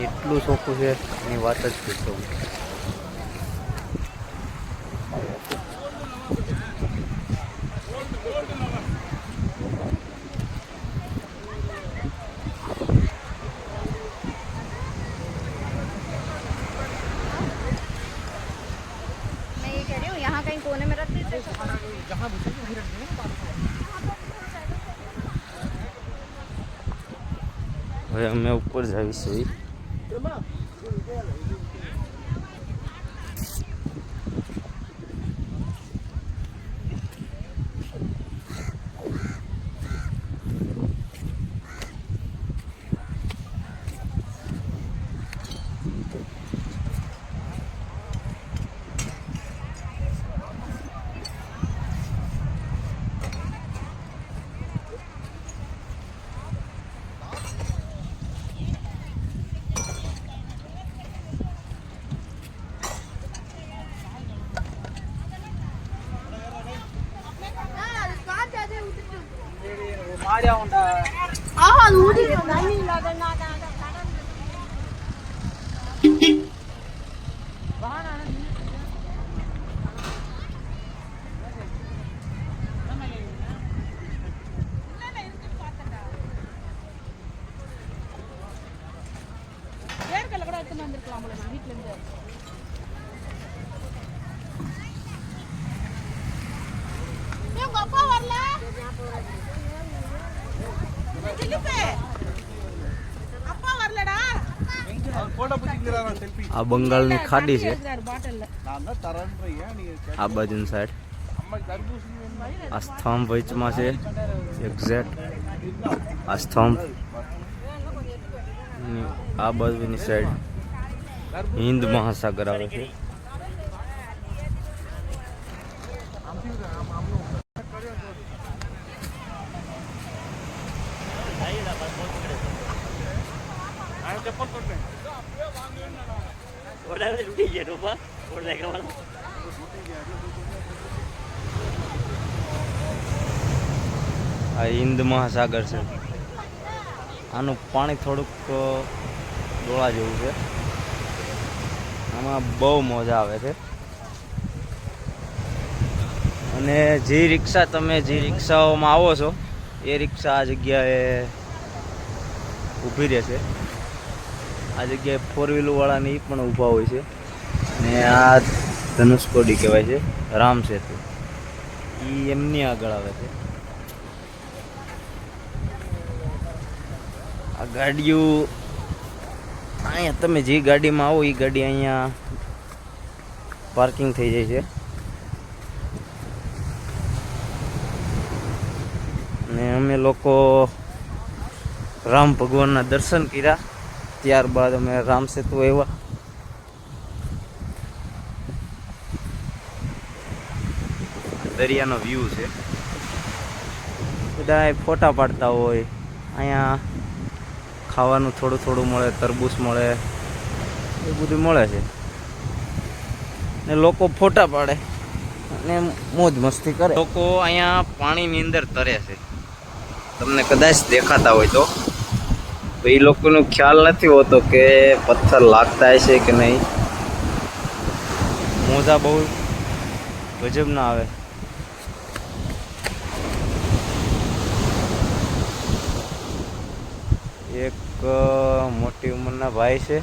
એટલું ચોખ્ખું છે એની વાત જ પૂછો. यहाँ कहीं कोने में रख देते હવે અમે ઉપર જઈશું. આ બંગાળની ખાડી છે આ બાજુની સાઈડ. આ સ્તંભ વચમાં છે એક્ઝેક્ટ. આ સ્તંભ આ બાજુની સાઈડ હિન્દ મહાસાગર આવે છે. આ હિન્દ મહાસાગર છે. આનું પાણી થોડુંક ડોળા જેવું છે. આમાં બહુ મજા આવે છે. અને જે રિક્ષા તમે જે રિક્ષાઓમાં આવો છો એ રિક્ષા આ જગ્યાએ ઊભી રહેશે. આ જગ્યાએ 4 વ્હીલર વાળાની પણ ઊભા હોય છે. અને આ ધનુષકોડી કહેવાય છે, રામ સેતુ. એ એમની આગળ આવે છે. આ ગાડીઓ અહીંયા તમે જે ગાડીમાં આવો એ ગાડી અહીંયા પાર્કિંગ થઈ જાય છે. અને અમે લોકો રામ ભગવાનના દર્શન કર્યા. ત્યારબાદ અમે રામ સેતુ આવ્યા. દરિયાનો વ્યૂ છે. બધા ફોટા પાડતા હોય. અહીંયા ખાવાનું થોડું થોડું મળે, તરબૂચ મળે, એ બધું મળે છે. ને લોકો ફોટા પાડે અને મોજ મસ્તી કરે. લોકો અહીંયા પાણીની અંદર તરે છે. તમને કદાચ દેખાતા હોય તો એ લોકોનો ખ્યાલ નથી હોતો કે પથ્થર લાગતા હશે કે નહીં. મોજા બહુ ગજબ ના આવે. એક મોટી ઉંમરના ભાઈ છે,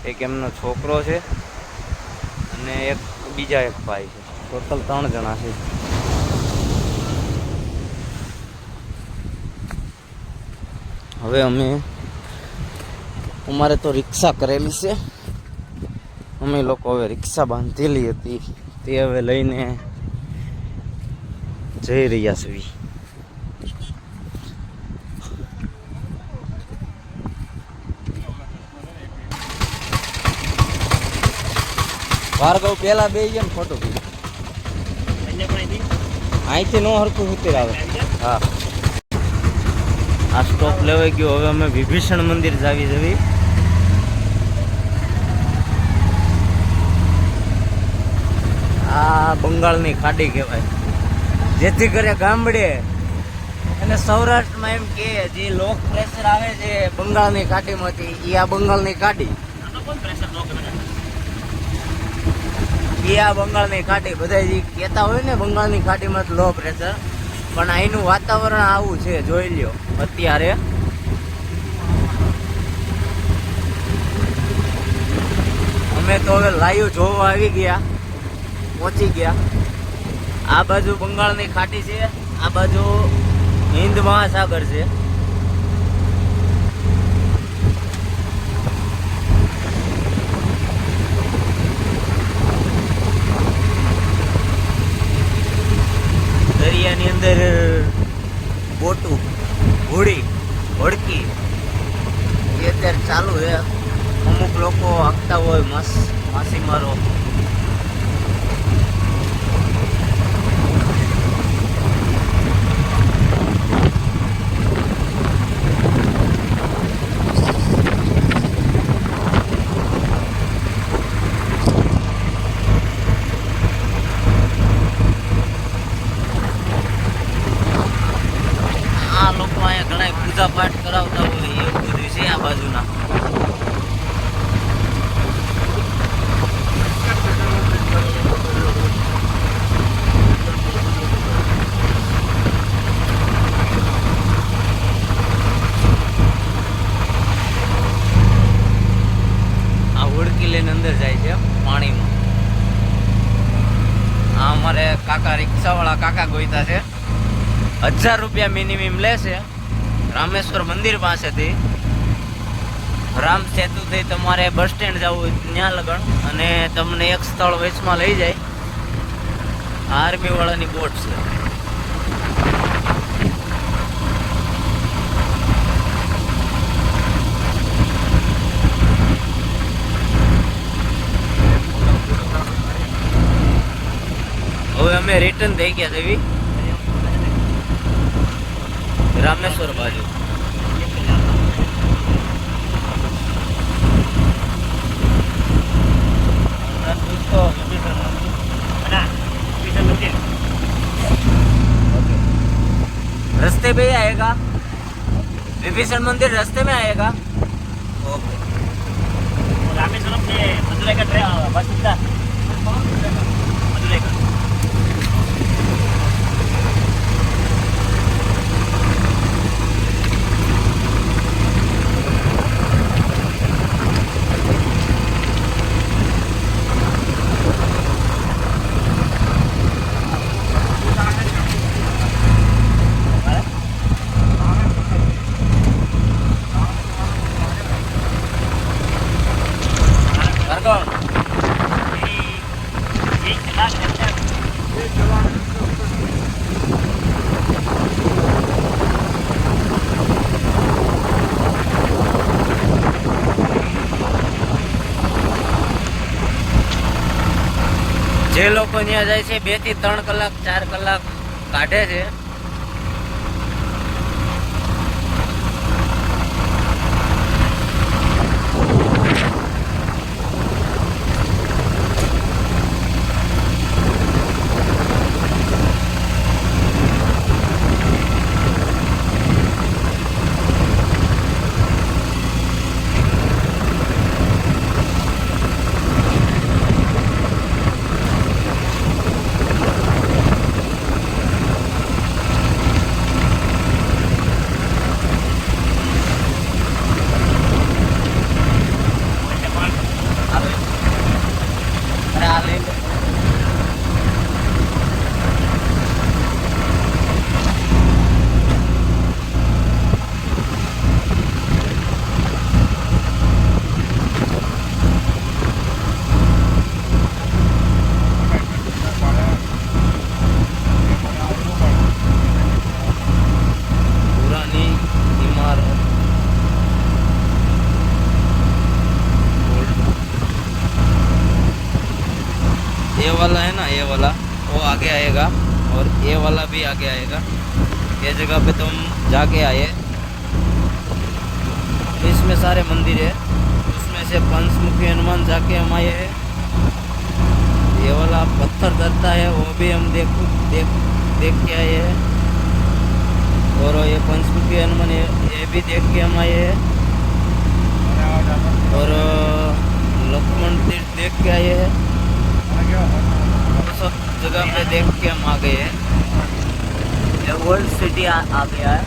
એક એમનો છોકરો છે અને એક બીજા એક ભાઈ છે. ટોટલ 3 જણા છે. હવે અમારે તો રિક્ષા કરેલી છે. અમે લોકો હવે રિક્ષા બાંધેલી હતી તે હવે લઈને જઈ રહ્યા છીએ. ભાર્ગવ પેલા બે ને ફોટો અહીંથી નો હરખું ઉતર આવે. હા, આ સ્ટોપ લેવાઈ ગયો. હવે અમે વિભીષણ મંદિર જવી. આ બંગાળની ખાડી કહેવાય. જેથી કરે ગામડે અને સૌરાષ્ટ્રમાં એમ કે જે લો પ્રેશર આવે છે બંગાળની ખાડીમાંથી એ આ બંગાળની ખાડી એ આ બંગાળની ખાડી બધા જે કહેતા હોય ને બંગાળની ખાડીમાં લો પ્રેશર, પણ અહીંનું વાતાવરણ આવું છે, જોઈ લ્યો અત્યારે. અમે તો હવે લાઈવ જોવા આવી ગયા, પહોંચી ગયા. આ બાજુ બંગાળની ખાડી છે, આ બાજુ હિન્દ મહાસાગર છે. દરિયાની અંદર બોટું હોડકી એ અત્યારે ચાલુ છે. અમુક લોકો હાંકતા હોય માછીમારો. આ લોકો અહીંયા ઘણા પૂજા પાઠ કરાવતા હોય એવું બધું છે આ બાજુના. લઈને અંદર જાય છે પાણીમાં. આ અમારે કાકા રિક્ષાવાળા કાકા ગોઈતા છે. 1000 રૂપિયા મિનિમમ લેશે રામેશ્વર મંદિર પાસેથી. રામ સેતુથી તમારે બસ સ્ટેન્ડ જવું ત્યાં લગણ, અને તમને એક સ્થળ વચમાં લઈ જાય. આર્મી વાળાની બોટ છે. હવે અમે રિટર્ન થઈ ગયા દેવી રામેશ્વર બાજુ. रास्ते पे ही आएगा, विभीषण मंदिर रास्ते में आएगा. ओके. रामेश्वरम से मदुरई का ट्रेन बस मिलता मदुरई का. જે લોકો ત્યાં જાય છે 2 થી 3 કલાક 4 કલાક કાઢે છે. ये वाला है ना, ये वाला वो आगे आएगा और ये वाला भी आगे आएगा. ये जगह पे तुम जाके आए. इसमें सारे मंदिर है, उसमें से पंचमुखी हनुमान जाके हम आए हैं. ये वाला पत्थर धरता है वो भी हम देख के आए हैं. और ये पंचमुखी हनुमान ये भी देख के हम आए हैं। और लक्ष्मण तीर्थ देख के आए हैं। सब जगह पे देख के हम आ गए हैं। ये वर्ल्ड सिटी आ गया है।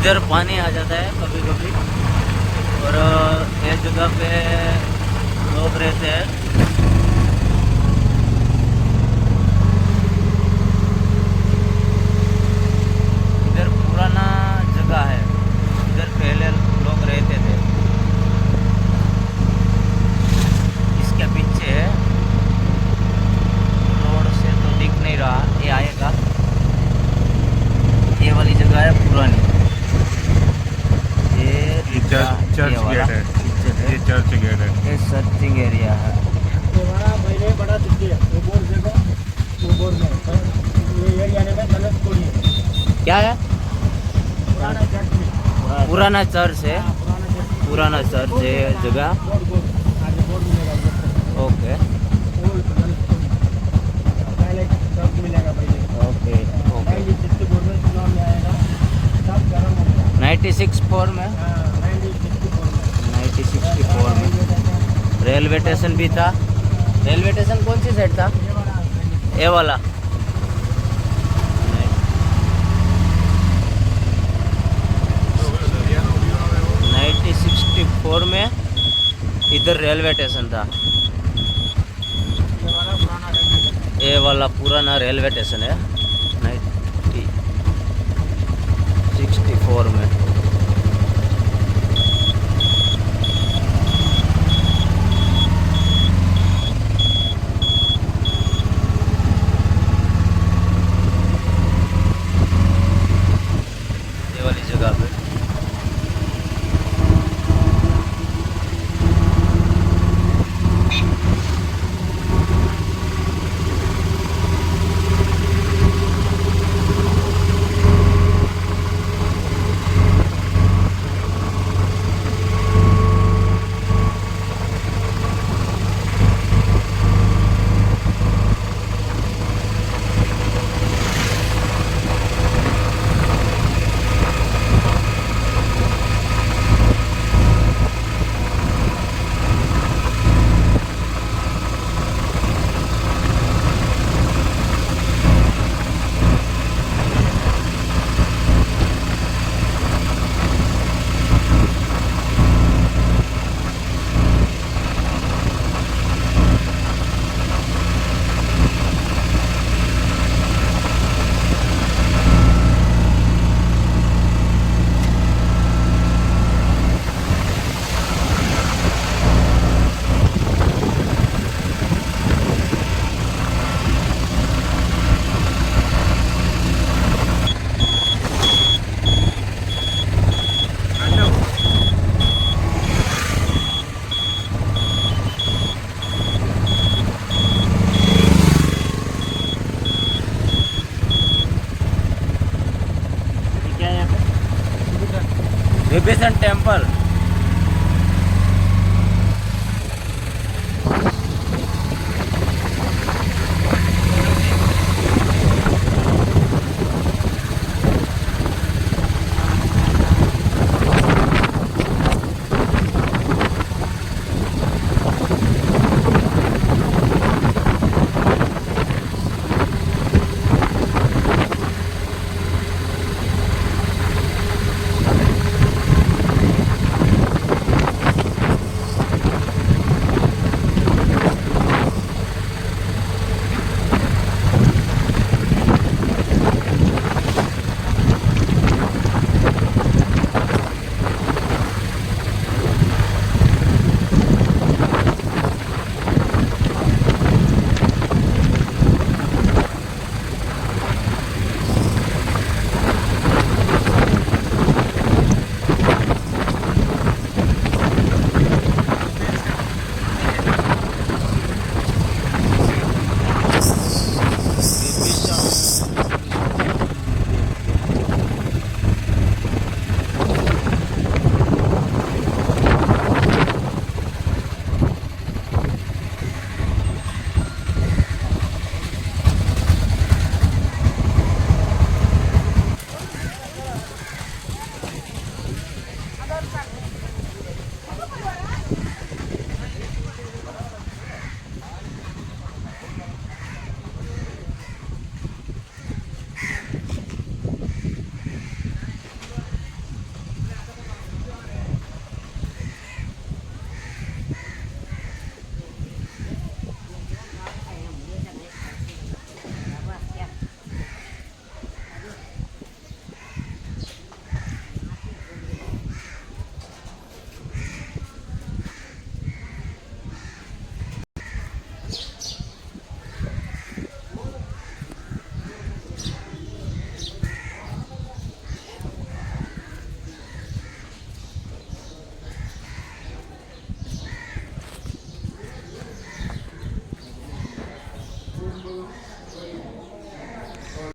इधर पानी आ जाता है कभी कभी। और ये जगह पे लोग रहते हैं। इधर पुराना जगह है, इधर पहले लोग रहते थे। इसके पीछे है, रोड से तो दिख नहीं रहा, ये आएगा। ये वाली जगह है पुरानी। चर्च गेट है, ये चर्च गेट है। ये सर्चिंग एरिया है। बड़ा दिखती है वो बोर्ड देखो, वो बोर्ड में ये एरिया में गलत थोड़ी है। क्या है? पुराना चर्च में पुराना चर्च है। पुराना चर्च है ये जगह। बोर्ड बोर्ड आगे बोर्ड मिलेगा। ओके पहले चर्च मिलेगा पहले। Okay okay. 1964 में चुनाव में आएगा, सब गर्म हो गया। 1964 में 1964 में रेलवे स्टेशन भी था। रेलवे स्टेशन कौन सी साइड था? ये वाला। 1964 में इधर रेलवे स्टेशन था। ये वाला पुराना रेलवे स्टेशन है 1964 में। ये वाली जगह पे विभीषण टेम्पल।